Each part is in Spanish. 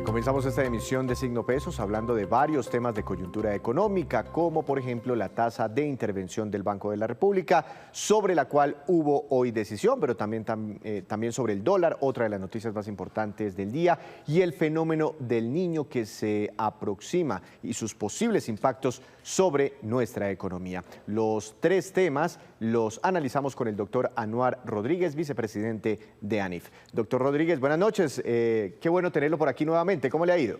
Comenzamos esta emisión de Signo Pesos hablando de varios temas de coyuntura económica, como por ejemplo la tasa de intervención del Banco de la República, sobre la cual hubo hoy decisión, pero también sobre el dólar, otra de las noticias más importantes del día, y el fenómeno del Niño que se aproxima y sus posibles impactos sobre nuestra economía. Los tres temas los analizamos con el doctor Anuar Rodríguez, vicepresidente de ANIF. Doctor Rodríguez, buenas noches. Qué bueno tenerlo por aquí nuevamente. ¿Cómo le ha ido?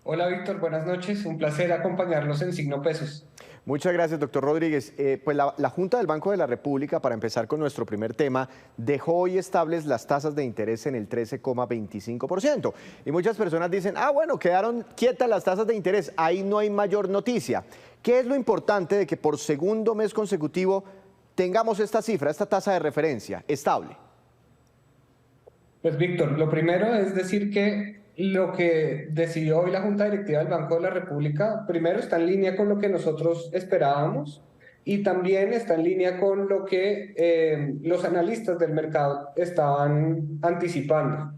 Hola Víctor, buenas noches. Un placer acompañarlos en Signo Pesos. Muchas gracias, doctor Rodríguez. Pues la Junta del Banco de la República, para empezar con nuestro primer tema, dejó hoy estables las tasas de interés en el 13,25%. Y muchas personas dicen, bueno, quedaron quietas las tasas de interés, ahí no hay mayor noticia. ¿Qué es lo importante de que por segundo mes consecutivo tengamos esta cifra, esta tasa de referencia estable? Pues Víctor, lo primero es decir que lo que decidió hoy la Junta Directiva del Banco de la República, primero está en línea con lo que nosotros esperábamos y también está en línea con lo que los analistas del mercado estaban anticipando.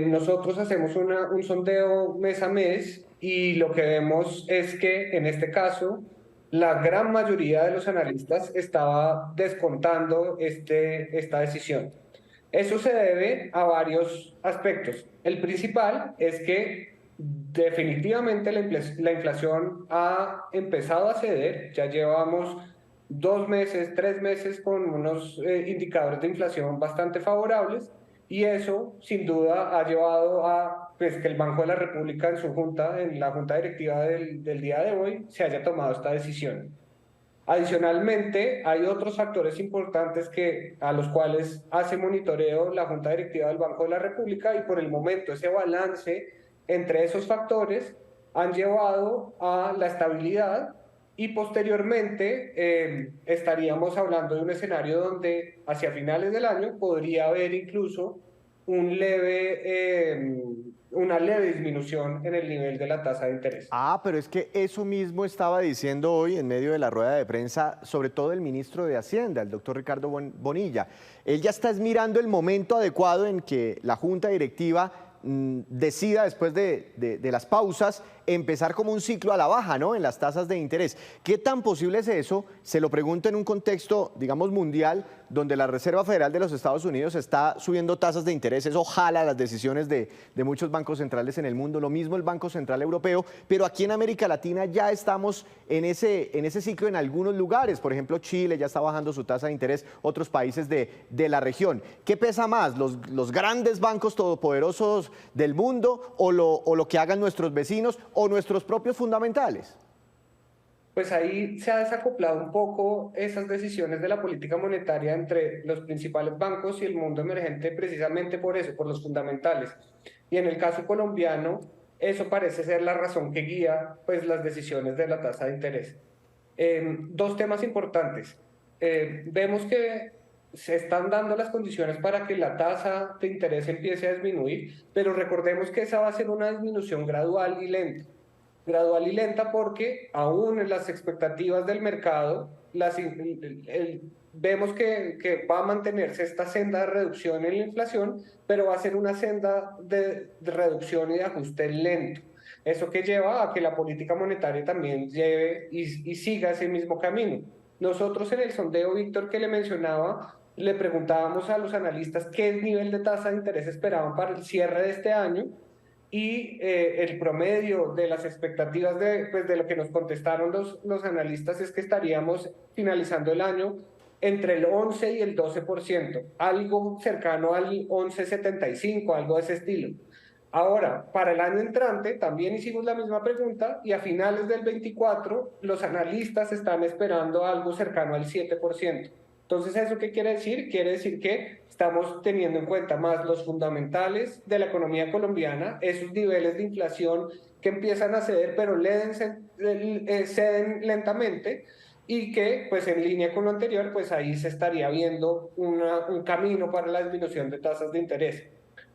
Nosotros hacemos un sondeo mes a mes y lo que vemos es que en este caso la gran mayoría de los analistas estaba descontando esta decisión. Eso se debe a varios aspectos. El principal es que definitivamente la inflación ha empezado a ceder. Ya llevamos 2 meses, 3 meses con unos indicadores de inflación bastante favorables y eso sin duda ha llevado a pues, que el Banco de la República en su junta, en la junta directiva del día de hoy, se haya tomado esta decisión. Adicionalmente, hay otros factores importantes a los cuales hace monitoreo la Junta Directiva del Banco de la República y por el momento ese balance entre esos factores han llevado a la estabilidad y posteriormente estaríamos hablando de un escenario donde hacia finales del año podría haber incluso una leve disminución en el nivel de la tasa de interés. Pero es que eso mismo estaba diciendo hoy en medio de la rueda de prensa, sobre todo el ministro de Hacienda, el doctor Ricardo Bonilla. Él ya está mirando el momento adecuado en que la Junta Directiva decida, después de las pausas, empezar como un ciclo a la baja, ¿no?, en las tasas de interés. ¿Qué tan posible es eso? Se lo pregunto en un contexto, digamos, mundial, donde la Reserva Federal de los Estados Unidos está subiendo tasas de interés. Eso jala las decisiones de muchos bancos centrales en el mundo, lo mismo el Banco Central Europeo, pero aquí en América Latina ya estamos en ese ciclo en algunos lugares. Por ejemplo, Chile ya está bajando su tasa de interés, otros países de la región. ¿Qué pesa más, los grandes bancos todopoderosos del mundo o lo que hagan nuestros vecinos o nuestros propios fundamentales? Pues ahí se ha desacoplado un poco esas decisiones de la política monetaria entre los principales bancos y el mundo emergente precisamente por eso, por los fundamentales. Y en el caso colombiano, eso parece ser la razón que guía pues, las decisiones de la tasa de interés. Dos temas importantes. Vemos que se están dando las condiciones para que la tasa de interés empiece a disminuir, pero recordemos que esa va a ser una disminución gradual y lenta. Gradual y lenta porque aún en las expectativas del mercado vemos que va a mantenerse esta senda de reducción en la inflación, pero va a ser una senda de reducción y de ajuste lento. Eso que lleva a que la política monetaria también lleve y siga ese mismo camino. Nosotros en el sondeo, Víctor, que le mencionaba, le preguntábamos a los analistas qué nivel de tasa de interés esperaban para el cierre de este año y el promedio de las expectativas de lo que nos contestaron los analistas es que estaríamos finalizando el año entre el 11 y el 12%, algo cercano al 11,75, algo de ese estilo. Ahora, para el año entrante también hicimos la misma pregunta y a finales del 24 los analistas están esperando algo cercano al 7%. Entonces, ¿eso qué quiere decir? Quiere decir que estamos teniendo en cuenta más los fundamentales de la economía colombiana, esos niveles de inflación que empiezan a ceder, pero ceden lentamente y que, pues en línea con lo anterior, pues ahí se estaría viendo un camino para la disminución de tasas de interés.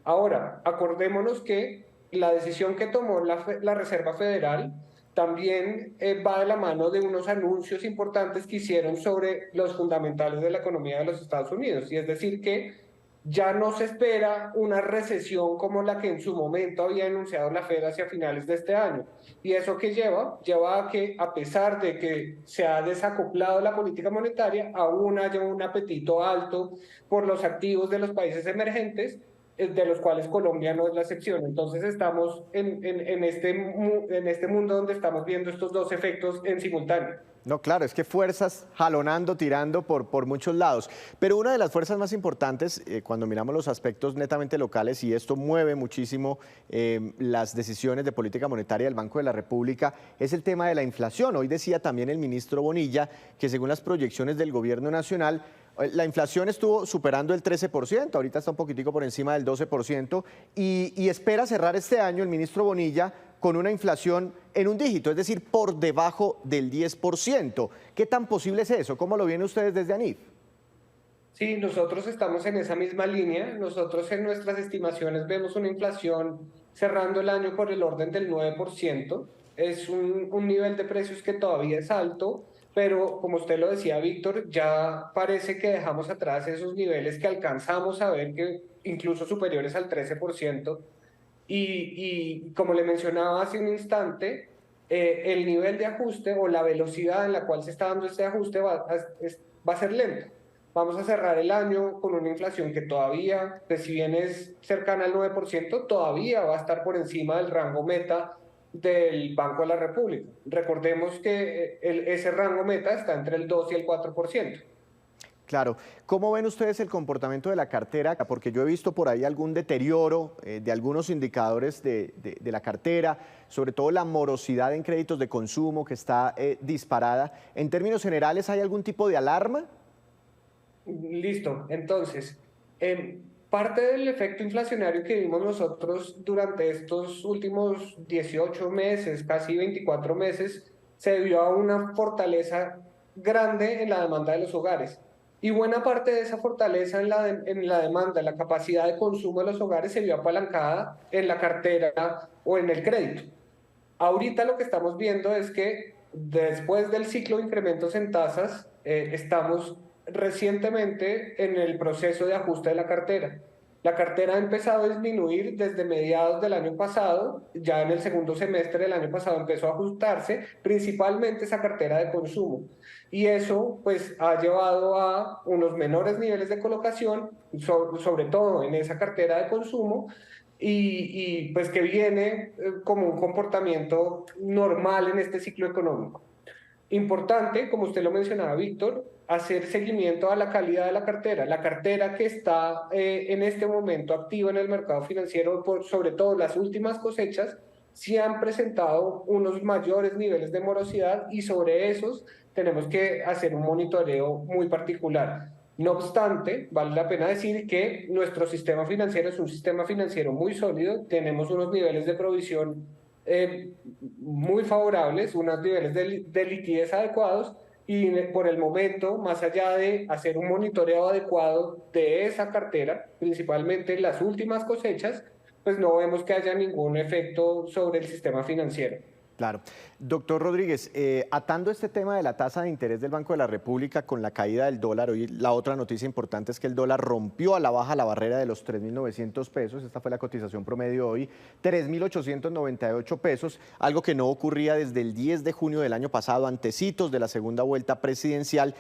Ahora, acordémonos que la decisión que tomó la Reserva Federal también va de la mano de unos anuncios importantes que hicieron sobre los fundamentales de la economía de los Estados Unidos. Y es decir, que ya no se espera una recesión como la que en su momento había anunciado la Fed hacia finales de este año. ¿Y eso qué lleva? Lleva a que, a pesar de que se ha desacoplado la política monetaria, aún haya un apetito alto por los activos de los países emergentes, de los cuales Colombia no es la excepción. Entonces estamos en este mundo donde estamos viendo estos dos efectos en simultáneo. No, claro, es que fuerzas jalonando, tirando por muchos lados. Pero una de las fuerzas más importantes, cuando miramos los aspectos netamente locales, y esto mueve muchísimo las decisiones de política monetaria del Banco de la República, es el tema de la inflación. Hoy decía también el ministro Bonilla que según las proyecciones del gobierno nacional, la inflación estuvo superando el 13%, ahorita está un poquitico por encima del 12%, y espera cerrar este año el ministro Bonilla con una inflación en un dígito, es decir, por debajo del 10%. ¿Qué tan posible es eso? ¿Cómo lo ven ustedes desde ANIF? Sí, nosotros estamos en esa misma línea. Nosotros en nuestras estimaciones vemos una inflación cerrando el año por el orden del 9%. Es un nivel de precios que todavía es alto, pero como usted lo decía, Víctor, ya parece que dejamos atrás esos niveles que alcanzamos a ver que incluso superiores al 13%. Y como le mencionaba hace un instante, el nivel de ajuste o la velocidad en la cual se está dando este ajuste va a ser lento. Vamos a cerrar el año con una inflación que todavía, pues si bien es cercana al 9%, todavía va a estar por encima del rango meta del Banco de la República. Recordemos que ese rango meta está entre el 2 y el 4%. Claro. ¿Cómo ven ustedes el comportamiento de la cartera? Porque yo he visto por ahí algún deterioro de algunos indicadores de la cartera, sobre todo la morosidad en créditos de consumo que está disparada. En términos generales, ¿hay algún tipo de alarma? Listo. Entonces, parte del efecto inflacionario que vimos nosotros durante estos últimos 18 meses, casi 24 meses, se debió a una fortaleza grande en la demanda de los hogares. Y buena parte de esa fortaleza en la demanda, en la capacidad de consumo de los hogares, se vio apalancada en la cartera o en el crédito. Ahorita lo que estamos viendo es que después del ciclo de incrementos en tasas, estamos recientemente en el proceso de ajuste de la cartera. La cartera ha empezado a disminuir desde mediados del año pasado, ya en el segundo semestre del año pasado empezó a ajustarse, principalmente esa cartera de consumo. Y eso pues ha llevado a unos menores niveles de colocación, sobre todo en esa cartera de consumo, pues que viene como un comportamiento normal en este ciclo económico. Importante, como usted lo mencionaba, Víctor, hacer seguimiento a la calidad de la cartera. La cartera que está en este momento activa en el mercado financiero, sobre todo las últimas cosechas, sí han presentado unos mayores niveles de morosidad y sobre esos tenemos que hacer un monitoreo muy particular. No obstante, vale la pena decir que nuestro sistema financiero es un sistema financiero muy sólido, tenemos unos niveles de provisión eh, muy favorables, unos niveles de liquidez adecuados y por el momento, más allá de hacer un monitoreo adecuado de esa cartera, principalmente en las últimas cosechas, pues no vemos que haya ningún efecto sobre el sistema financiero. Claro. Doctor Rodríguez, atando este tema de la tasa de interés del Banco de la República con la caída del dólar, hoy la otra noticia importante es que el dólar rompió a la baja la barrera de los 3.900 pesos, esta fue la cotización promedio hoy, 3.898 pesos, algo que no ocurría desde el 10 de junio del año pasado, antecitos de la segunda vuelta presidencial.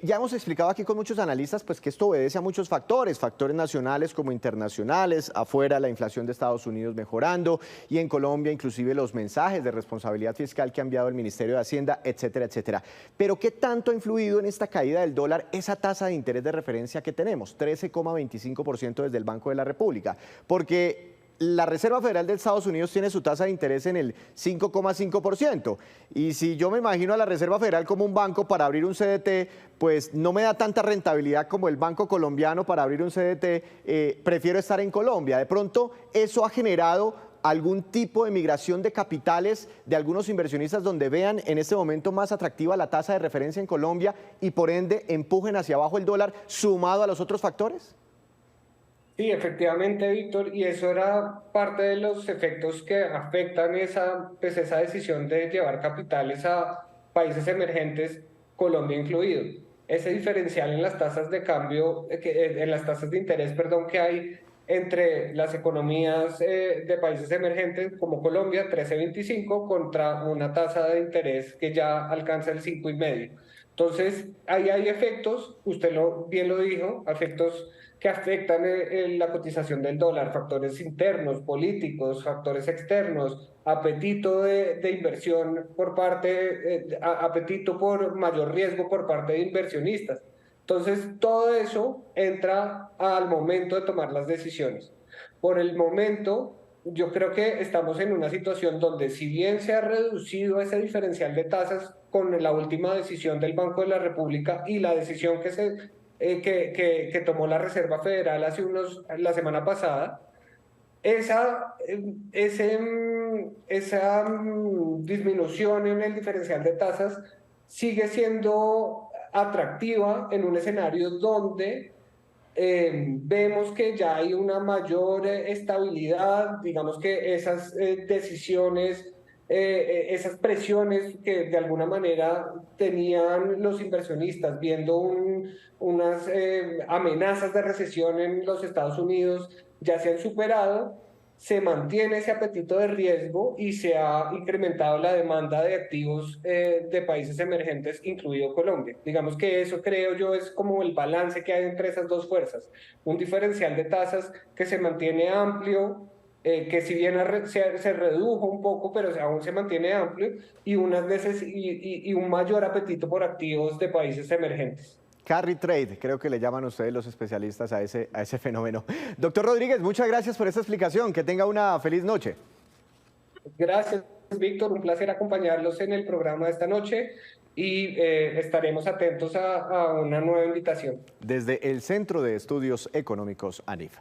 Ya hemos explicado aquí con muchos analistas pues, que esto obedece a muchos factores, factores nacionales como internacionales, afuera la inflación de Estados Unidos mejorando y en Colombia inclusive los mensajes de responsabilidad fiscal que ha enviado el Ministerio de Hacienda, etcétera, etcétera. Pero ¿qué tanto ha influido en esta caída del dólar esa tasa de interés de referencia que tenemos, 13,25% desde el Banco de la República? Porque la Reserva Federal de Estados Unidos tiene su tasa de interés en el 5,5%. Y si yo me imagino a la Reserva Federal como un banco para abrir un CDT, pues no me da tanta rentabilidad como el Banco Colombiano para abrir un CDT, prefiero estar en Colombia. De pronto, eso ha generado algún tipo de migración de capitales de algunos inversionistas donde vean en este momento más atractiva la tasa de referencia en Colombia y por ende empujen hacia abajo el dólar sumado a los otros factores. Sí, efectivamente, Víctor, y eso era parte de los efectos que afectan pues esa decisión de llevar capitales a países emergentes, Colombia incluido. ese diferencial en las tasas de cambio, en las tasas de interés, perdón, que hay entre las economías de países emergentes como Colombia, 13,25, contra una tasa de interés que ya alcanza el 5,5. Entonces, ahí hay efectos, usted bien lo dijo, efectos que afectan la cotización del dólar, factores internos, políticos, factores externos, apetito de inversión por parte, apetito por mayor riesgo por parte de inversionistas. Entonces, todo eso entra al momento de tomar las decisiones. Por el momento, yo creo que estamos en una situación donde si bien se ha reducido ese diferencial de tasas con la última decisión del Banco de la República y la decisión que tomó la Reserva Federal la semana pasada, esa disminución en el diferencial de tasas sigue siendo atractiva en un escenario donde vemos que ya hay una mayor estabilidad, digamos que esas decisiones, esas presiones que de alguna manera tenían los inversionistas viendo unas amenazas de recesión en los Estados Unidos ya se han superado, se mantiene ese apetito de riesgo y se ha incrementado la demanda de activos de países emergentes, incluido Colombia. Digamos que eso creo yo es como el balance que hay entre esas dos fuerzas. Un diferencial de tasas que se mantiene amplio, que si bien se redujo un poco, pero aún se mantiene amplio, y un mayor apetito por activos de países emergentes. Carry trade, creo que le llaman ustedes los especialistas a ese fenómeno. Doctor Rodríguez, muchas gracias por esta explicación. Que tenga una feliz noche. Gracias, Víctor. Un placer acompañarlos en el programa de esta noche y estaremos atentos a una nueva invitación. Desde el Centro de Estudios Económicos, ANIF.